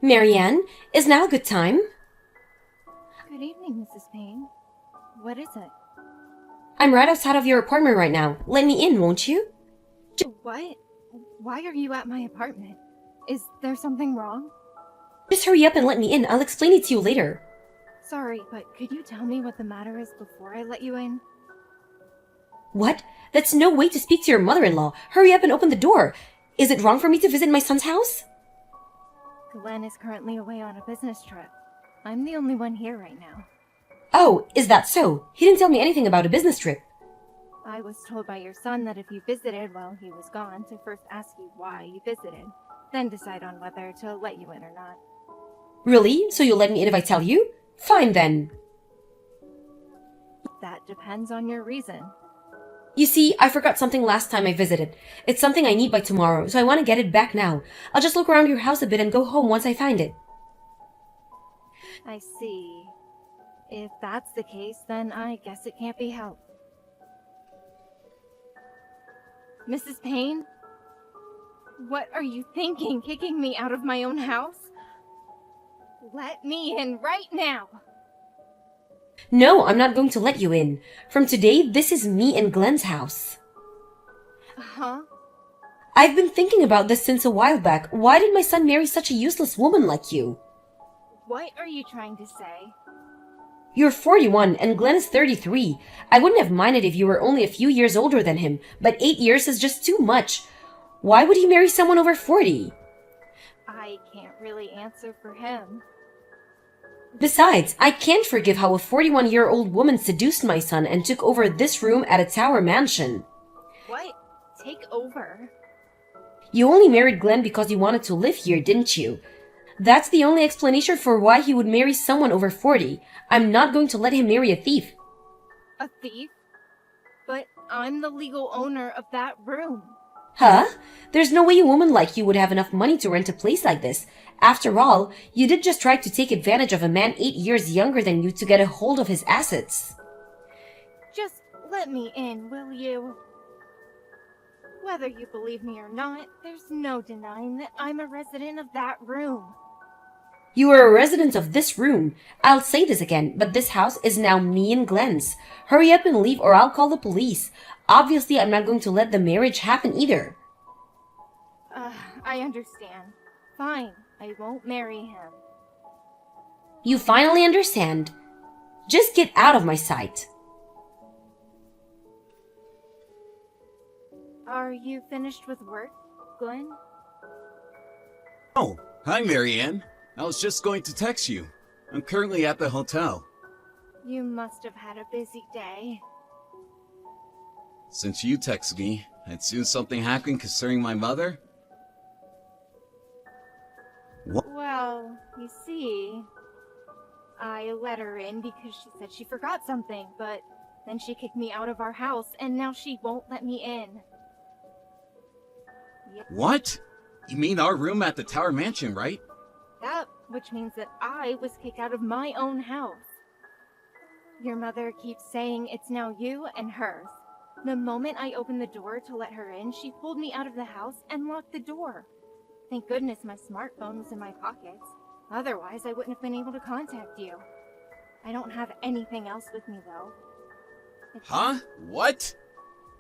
Marianne, is now a good time? Good evening, Mrs. Payne. What is it? I'm right outside of your apartment right now. Let me in, won't you? What? Why are you at my apartment? Is there something wrong? Just hurry up and let me in. I'll explain it to you later. Sorry, but could you tell me what the matter is before I let you in? What? That's no way to speak to your mother-in-law. Hurry up and open the door. Is it wrong for me to visit my son's house? Glenn is currently away on a business trip. I'm the only one here right now. Oh, is that so? He didn't tell me anything about a business trip. I was told by your son that if you visited while he was gone, to first ask you why you visited, then decide on whether to let you in or not. Really? So you'll let me in if I tell you? Fine then. That depends on your reason. You see, I forgot something last time I visited. It's something I need by tomorrow, so I want to get it back now. I'll just look around your house a bit and go home once I find it. I see. If that's the case, then I guess it can't be helped. Mrs. Payne? What are you thinking, kicking me out of my own house? Let me in right now! No, I'm not going to let you in. From today, this is me and Glenn's house. Huh? I've been thinking about this since a while back. Why did my son marry such a useless woman like you? What are you trying to say? You're 41 and Glenn is 33. I wouldn't have minded if you were only a few years older than him, but 8 years is just too much. Why would he marry someone over 40? I can't really answer for him. Besides, I can't forgive how a 41-year-old woman seduced my son and took over this room at a tower mansion. What? Take over? You only married Glenn because you wanted to live here, didn't you? That's the only explanation for why he would marry someone over 40. I'm not going to let him marry a thief. A thief? But I'm the legal owner of that room. Huh? There's no way a woman like you would have enough money to rent a place like this. After all, you did just try to take advantage of a man 8 years younger than you to get a hold of his assets. Just let me in, will you? Whether you believe me or not, there's no denying that I'm a resident of that room. You are a resident of this room. I'll say this again, but this house is now me and Glenn's. Hurry up and leave or I'll call the police. Obviously, I'm not going to let the marriage happen either. I understand. Fine, I won't marry him. You finally understand. Just get out of my sight. Are you finished with work, Glenn? Oh, hi Marianne. I was just going to text you. I'm currently at the hotel. You must have had a busy day. Since you texted me, and soon something happened concerning my mother? What? Well, you see, I let her in because she said she forgot something, but then she kicked me out of our house, and now she won't let me in. What? You mean our room at the Tower Mansion, right? That, which means that I was kicked out of my own house. Your mother keeps saying it's now you and hers. The moment I opened the door to let her in, she pulled me out of the house and locked the door. Thank goodness my smartphone was in my pockets. Otherwise, I wouldn't have been able to contact you. I don't have anything else with me, though. Huh? What?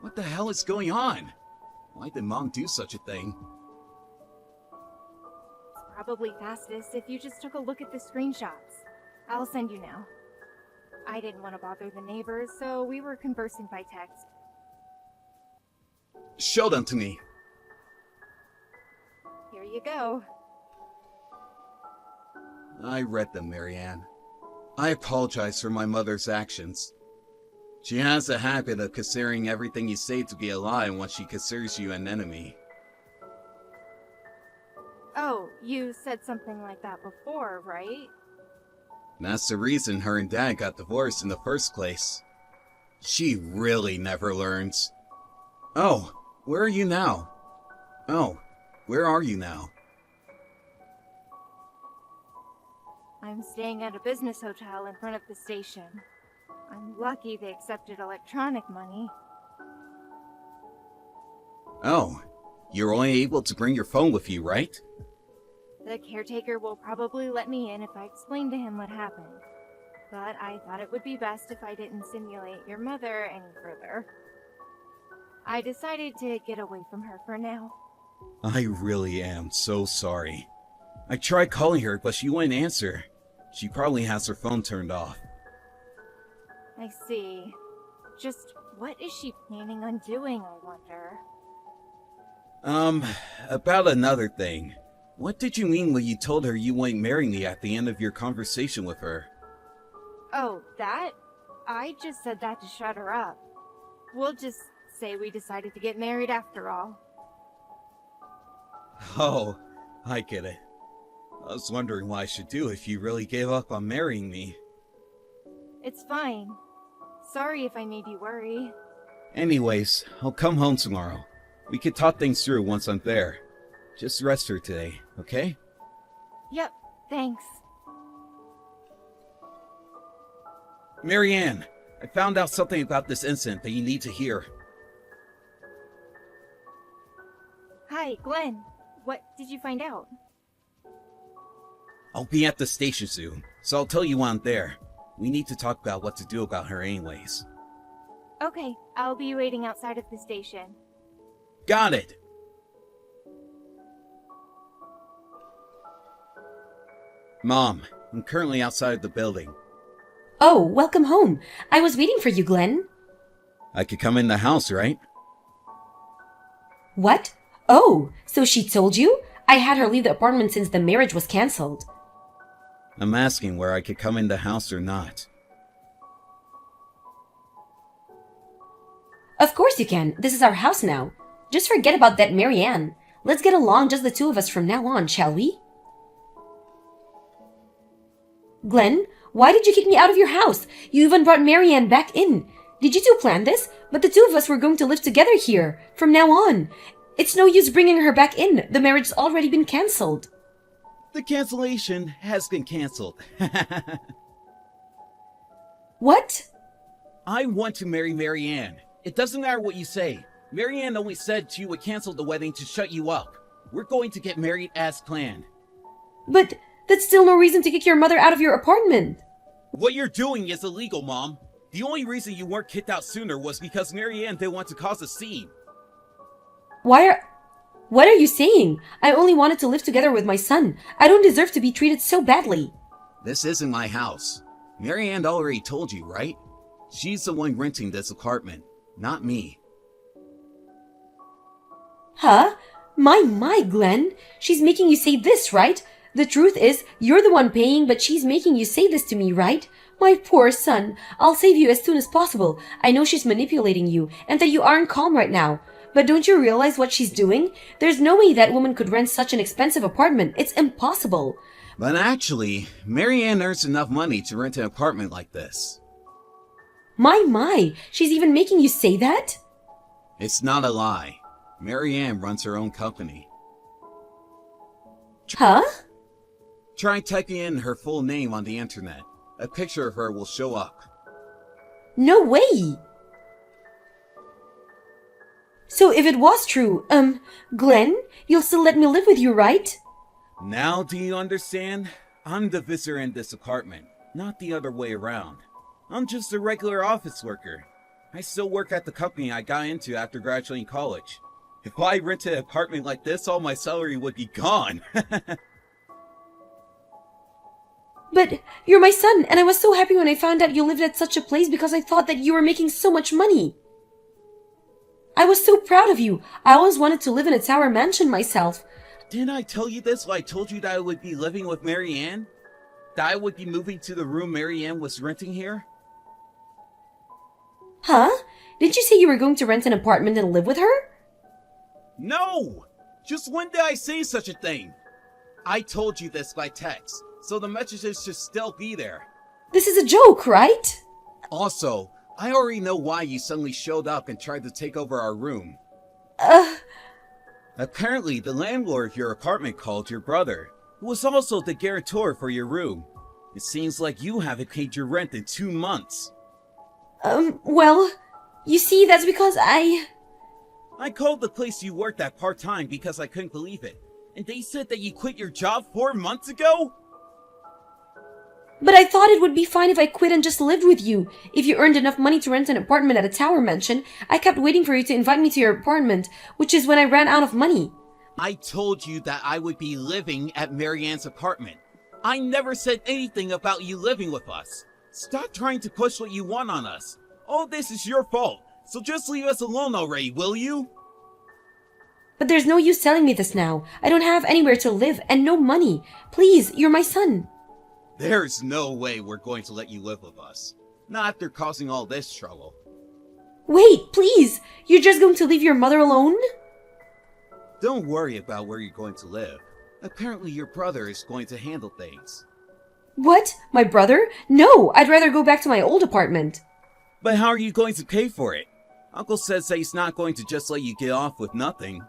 What the hell is going on? Why did Mom do such a thing? It's probably fastest if you just took a look at the screenshots. I'll send you now. I didn't want to bother the neighbors, so we were conversing by text. Show them to me. Here you go. I read them, Marianne. I apologize for my mother's actions. She has a habit of considering everything you say to be a lie when she considers you an enemy. Oh, you said something like that before, right? That's the reason her and Dad got divorced in the first place. She really never learns. Oh, where are you now? Oh, where are you now? I'm staying at a business hotel in front of the station. I'm lucky they accepted electronic money. Oh, you're only able to bring your phone with you, right? The caretaker will probably let me in if I explain to him what happened. But I thought it would be best if I didn't simulate your mother any further. I decided to get away from her for now. I really am so sorry. I tried calling her, but she wouldn't answer. She probably has her phone turned off. I see. Just what is she planning on doing, I wonder? About another thing. What did you mean when you told her you wouldn't marry me at the end of your conversation with her? Oh, that? I just said that to shut her up. We'll just say we decided to get married after all. Oh, I get it. I was wondering what I should do if you really gave up on marrying me. It's fine. Sorry if I made you worry. Anyways, I'll come home tomorrow. We could talk things through once I'm there. Just rest her today, okay? Yep, thanks. Marianne, I found out something about this incident that you need to hear. Hi, Glenn. What did you find out? I'll be at the station soon, so I'll tell you when I'm there. We need to talk about what to do about her anyways. Okay, I'll be waiting outside of the station. Got it! Mom, I'm currently outside the building. Oh, welcome home. I was waiting for you, Glenn. I could come in the house, right? What? Oh, so she told you? I had her leave the apartment since the marriage was cancelled. I'm asking where I could come in the house or not. Of course you can. This is our house now. Just forget about that Marianne. Let's get along just the two of us from now on, shall we? Glenn, why did you kick me out of your house? You even brought Marianne back in. Did you two plan this? But the two of us were going to live together here from now on. It's no use bringing her back in. The marriage's already been cancelled. The cancellation has been cancelled. What? I want to marry Marianne. It doesn't matter what you say. Marianne only said she would cancel the wedding to shut you up. We're going to get married as planned. But that's still no reason to kick your mother out of your apartment. What you're doing is illegal, Mom. The only reason you weren't kicked out sooner was because Marianne didn't want to cause a scene. What are you saying? I only wanted to live together with my son. I don't deserve to be treated so badly. This isn't my house. Marianne already told you, right? She's the one renting this apartment, not me. Huh? My, Glenn. She's making you say this, right? The truth is, you're the one paying, but she's making you say this to me, right? My poor son. I'll save you as soon as possible. I know she's manipulating you, and that you aren't calm right now. But don't you realize what she's doing? There's no way that woman could rent such an expensive apartment. It's impossible. But actually, Marianne earns enough money to rent an apartment like this. My. She's even making you say that? It's not a lie. Marianne runs her own company. Huh? Try typing in her full name on the internet. A picture of her will show up. No way! So if it was true, Glenn, you'll still let me live with you, right? Now do you understand? I'm the visitor in this apartment, not the other way around. I'm just a regular office worker. I still work at the company I got into after graduating college. If I rented an apartment like this, all my salary would be gone. But you're my son, and I was so happy when I found out you lived at such a place because I thought that you were making so much money. I was so proud of you. I always wanted to live in a tower mansion myself. Didn't I tell you this when I told you that I would be living with Marianne? That I would be moving to the room Marianne was renting here? Huh? Didn't you say you were going to rent an apartment and live with her? No! Just when did I say such a thing? I told you this by text, so the messages should still be there. This is a joke, right? Also, I already know why you suddenly showed up and tried to take over our room. Apparently, the landlord of your apartment called your brother, who was also the guarantor for your room. It seems like you haven't paid your rent in 2 months. Well, you see, that's because I called the place you worked at part-time because I couldn't believe it. And they said that you quit your job 4 months ago? But I thought it would be fine if I quit and just lived with you. If you earned enough money to rent an apartment at a tower mansion, I kept waiting for you to invite me to your apartment, which is when I ran out of money. I told you that I would be living at Marianne's apartment. I never said anything about you living with us. Stop trying to push what you want on us. All this is your fault, so just leave us alone already, will you? But there's no use telling me this now. I don't have anywhere to live and no money. Please, you're my son. There's no way we're going to let you live with us. Not after causing all this trouble. Wait, please! You're just going to leave your mother alone? Don't worry about where you're going to live. Apparently your brother is going to handle things. What? My brother? No, I'd rather go back to my old apartment. But how are you going to pay for it? Uncle says that he's not going to just let you get off with nothing.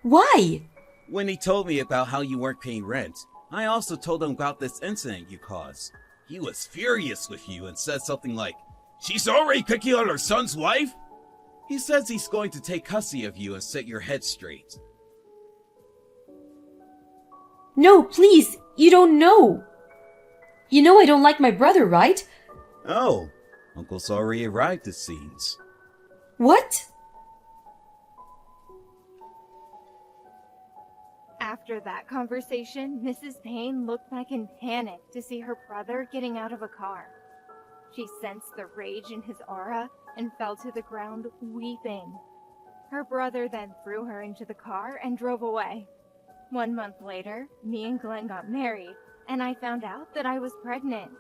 Why? When he told me about how you weren't paying rent, I also told him about this incident you caused. He was furious with you and said something like, "She's already picking on her son's wife?" He says he's going to take custody of you and set your head straight. No, please, you don't know. You know I don't like my brother, right? Oh, Uncle's already arrived, it seems. What? After that conversation, Mrs. Payne looked back in panic to see her brother getting out of a car. She sensed the rage in his aura and fell to the ground weeping. Her brother then threw her into the car and drove away. 1 month later, me and Glenn got married, and I found out that I was pregnant.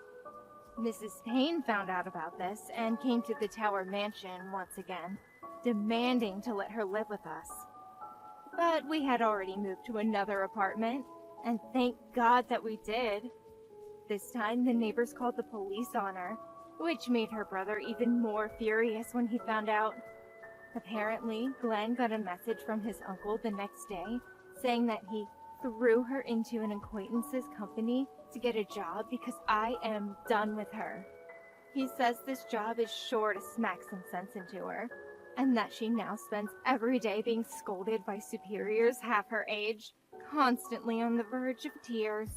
Mrs. Payne found out about this and came to the Tower Mansion once again, demanding to let her live with us. But we had already moved to another apartment, and thank God that we did. This time, the neighbors called the police on her, which made her brother even more furious when he found out. Apparently, Glenn got a message from his uncle the next day saying that he threw her into an acquaintance's company to get a job because I am done with her. He says this job is sure to smack some sense into her, and that she now spends every day being scolded by superiors half her age, constantly on the verge of tears.